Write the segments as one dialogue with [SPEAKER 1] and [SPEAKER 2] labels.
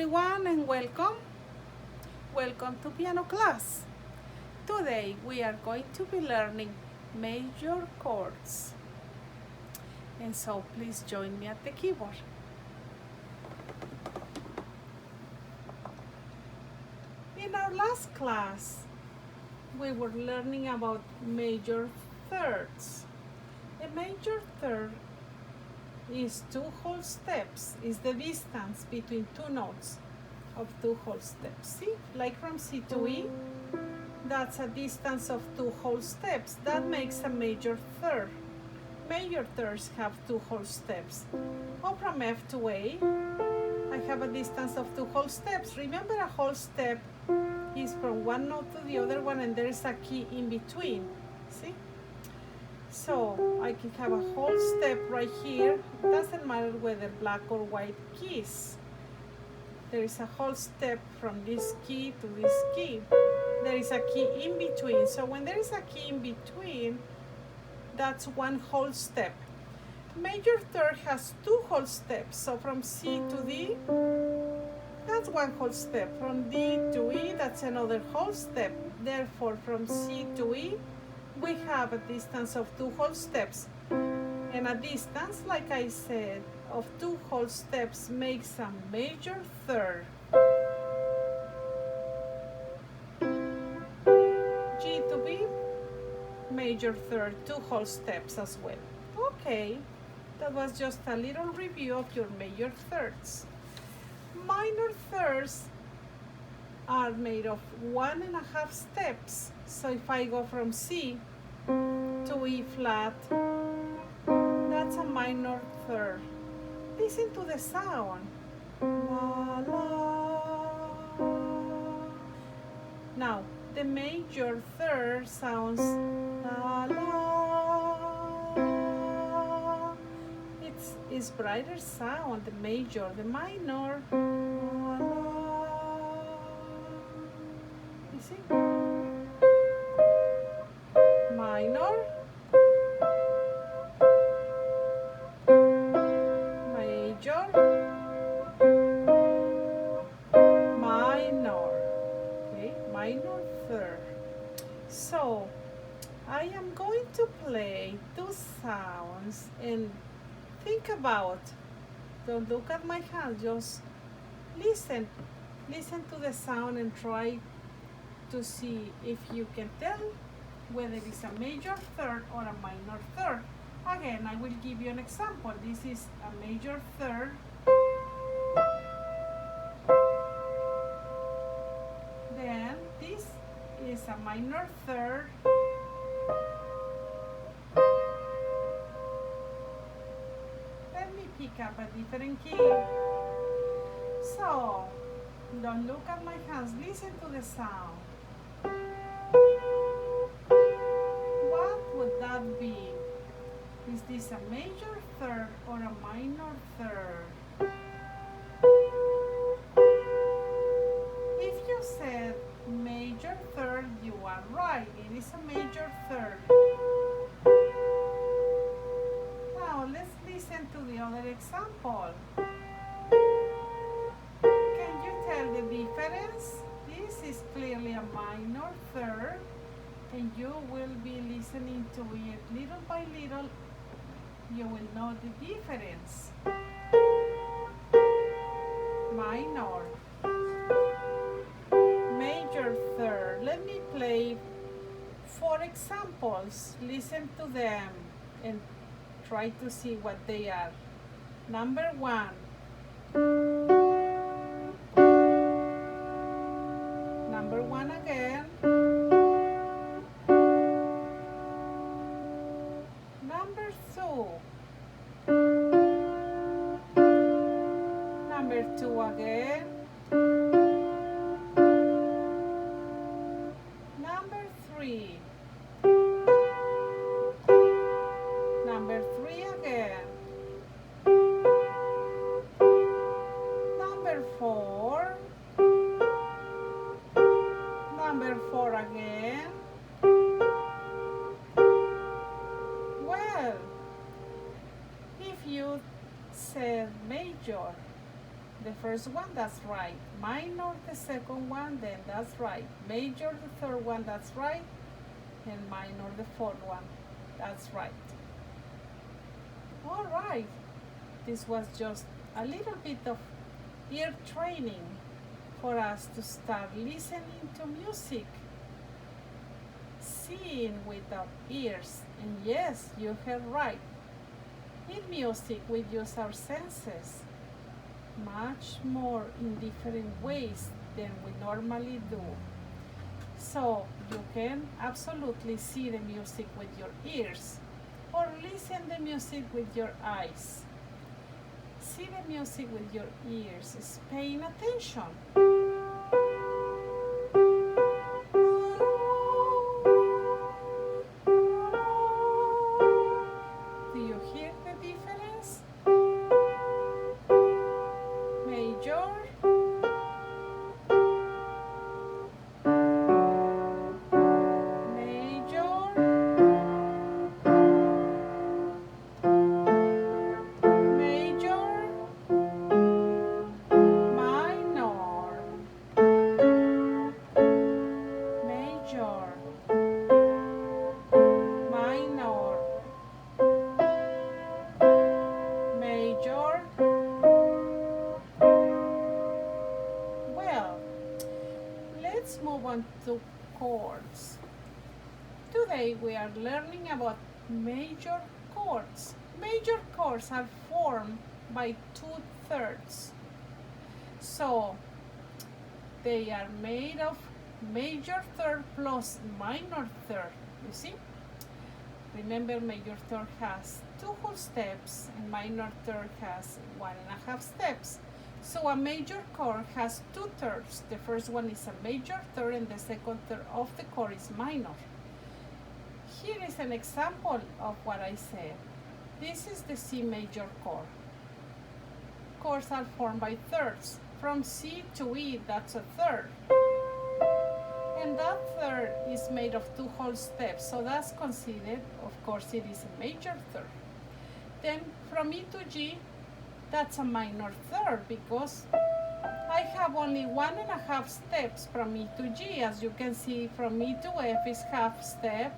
[SPEAKER 1] everyone and welcome. Welcome to piano class. Today we are going to be learning major chords. And so please join me at the keyboard. In our last class, we were learning about major thirds. A major third is two whole steps, is the distance between two notes of two whole steps. See, like from C to E, that's a distance of two whole steps. That makes a major third. Major thirds have two whole steps. Or from F to A, I have a distance of two whole steps. Remember, a whole step is from one note to the other one, and there is a key in between. See? So I can have a whole step right here. It doesn't matter whether black or white keys. There is a whole step from this key to this key. There is a key in between. So when there is a key in between, that's one whole step. Major third has two whole steps. So from C to D, that's one whole step. From D to E, that's another whole step. Therefore, from C to E, we have a distance of two whole steps. And a distance, like I said, of two whole steps makes a major third. G to B, major third, two whole steps as well. Okay, that was just a little review of your major thirds. Minor thirds are made of 1.5 steps. So if I go from C to E flat, that's a minor third. Listen to the sound. La, la. Now, the major third sounds la, la. It's brighter sound, the major. The minor, la, la. You see? Minor, major, minor, okay, minor third. So I am going to play two sounds and think about, don't look at my hand, just listen to the sound and try to see if you can tell whether it's a major third or a minor third. Again, I will give you an example. This is a major third. Then this is a minor third. Let me pick up a different key. So, don't look at my hands, listen to the sound. What would that be? Is this a major third or a minor third? If you said major third, you are right. It is a major third. Now let's listen to the other example. Can you tell the difference? This is clearly a minor third, and you will be listening to it little by little. You will know the difference. Minor, major third. Let me play 4 examples. Listen to them and try to see what they are. Number 1. Number 1 again. Number 2. Number 2 again. Number 3. Number 3 again. Number 4. Number 4 again. Well, if you said major, the first one, that's right. Minor, the second one, then that's right. Major, the third one, that's right. And minor, the fourth one, that's right. All right. This was just a little bit of ear training for us to start listening to music, seeing with our ears. And yes, you heard right. In music, we use our senses much more in different ways than we normally do. So you can absolutely see the music with your ears or listen the music with your eyes. See the music with your ears is paying attention. Do you hear the difference? Major, to chords. Today we are learning about major chords. Major chords are formed by 2/3. So they are made of major third plus minor third. You see? Remember, major third has 2 whole steps and minor third has 1.5 steps. So a major chord has 2/3. The first one is a major third and the second third of the chord is minor. Here is an example of what I said. This is the C major chord. Chords are formed by thirds. From C to E, that's a third. And that third is made of 2 whole steps, so that's considered, of course, it is a major third. Then from E to G, that's a minor third because I have only 1.5 steps from E to G. As you can see, from E to F is half step,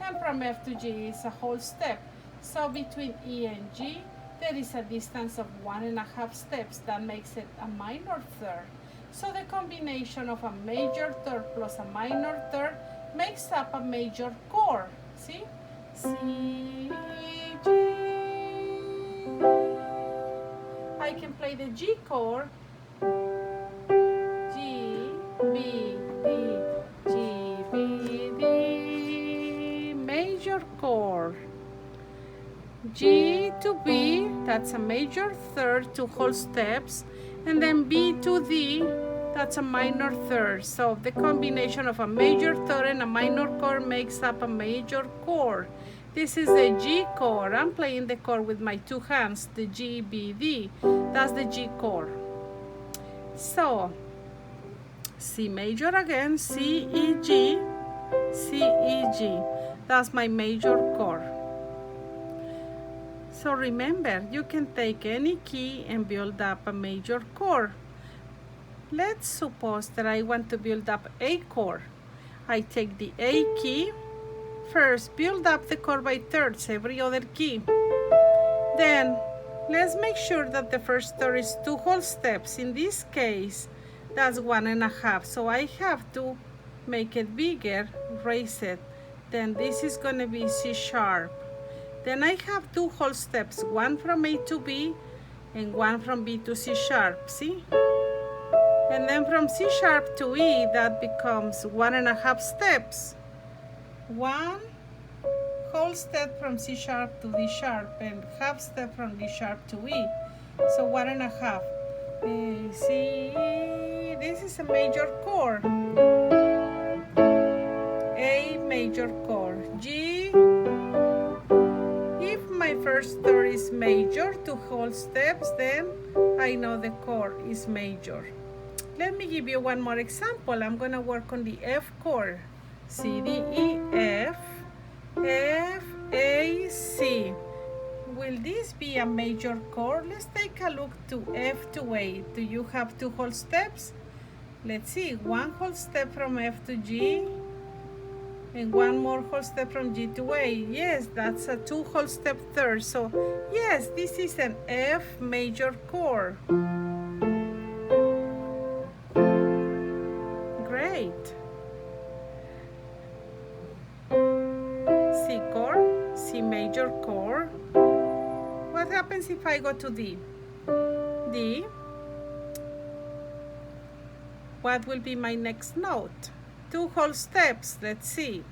[SPEAKER 1] and from F to G is a whole step. So between E and G, there is a distance of 1.5 steps. That makes it a minor third. So the combination of a major third plus a minor third makes up a major chord. See? C, G. I can play the G chord. G, B, D, G, B, D. Major chord. G to B, that's a major third, 2 whole steps. And then B to D, that's a minor third. So the combination of a major third and a minor chord makes up a major chord. This is the G chord. I'm playing the chord with my 2 hands, the G, B, D. That's the G chord. So, C major again, C, E, G, C, E, G. That's my major chord. So remember, you can take any key and build up a major chord. Let's suppose that I want to build up a chord. I take the A key. First, build up the chord by thirds, every other key. Then, let's make sure that the first third is 2 whole steps. In this case, that's 1.5. So I have to make it bigger, raise it. Then this is going to be C sharp. Then I have 2 whole steps, one from A to B and one from B to C sharp, see? And then from C sharp to E, that becomes 1.5 steps. 1 whole step from C sharp to D sharp and half step from D sharp to E. So 1.5. C, this is a major chord. A major chord. G, if my first third is major, 2 whole steps, then I know the chord is major. Let me give you one more example. I'm going to work on the F chord. C, D, E, F, F, A, C. will this be a major chord? Let's take a look to F to A. Do you have two whole steps? Let's see, one whole step from F to G and one more whole step from G to A. Yes, that's a two whole step third. So yes, this is an F major chord. Great. C chord, C major chord. What happens if I go to D? D. What will be my next note? Two whole steps, let's see.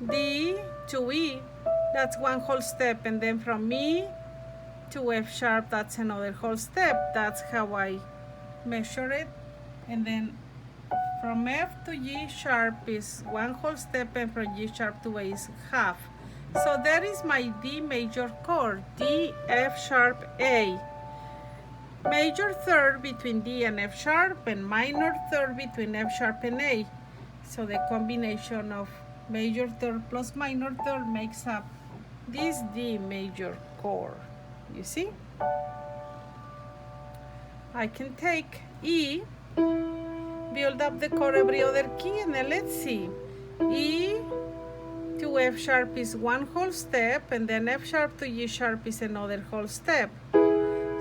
[SPEAKER 1] D to E, that's one whole step, and then from E to F sharp, that's another whole step. That's how I measure it. And then from F to G sharp is one whole step, and from G sharp to A is half. So that is my D major chord, D, F sharp, A. Major third between D and F sharp, and minor third between F sharp and A. So the combination of major third plus minor third makes up this D major chord. You see? I can take E, build up the chord every other key, and then let's see. E to F sharp is one whole step, and then F sharp to G sharp is another whole step.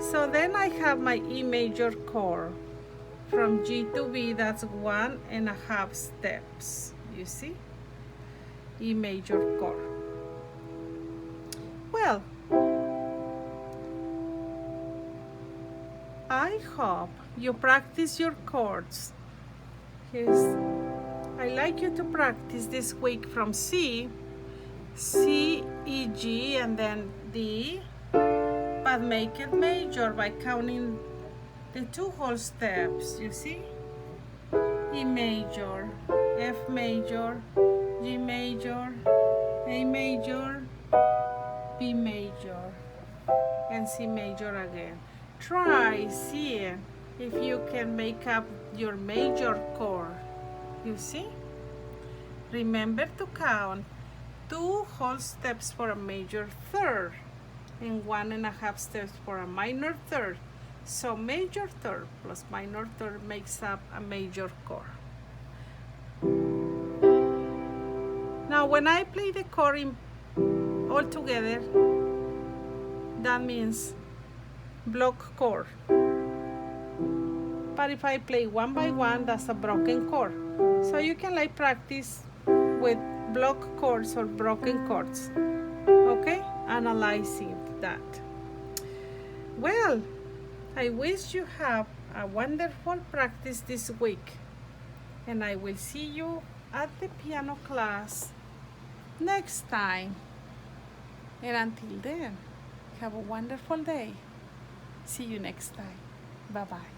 [SPEAKER 1] So then I have my E major chord. From G to B, that's 1.5 steps. You see? E major chord. Well, I hope you practice your chords. I'd like you to practice this week from C, E, G, and then D, but make it major by counting the two whole steps, you see? E major, F major, G major, A major, B major, and C major again. Try, see if you can make up your major chord, you see? Remember to count two whole steps for a major third and 1.5 steps for a minor third. So major third plus minor third makes up a major chord. Now when I play the chord all together, that means block chord. But if I play one by one, that's a broken chord. So you can like practice with block chords or broken chords. Okay? Analyzing that. Well, I wish you have a wonderful practice this week, and I will see you at the piano class next time. And until then, have a wonderful day. See you next time. Bye-bye.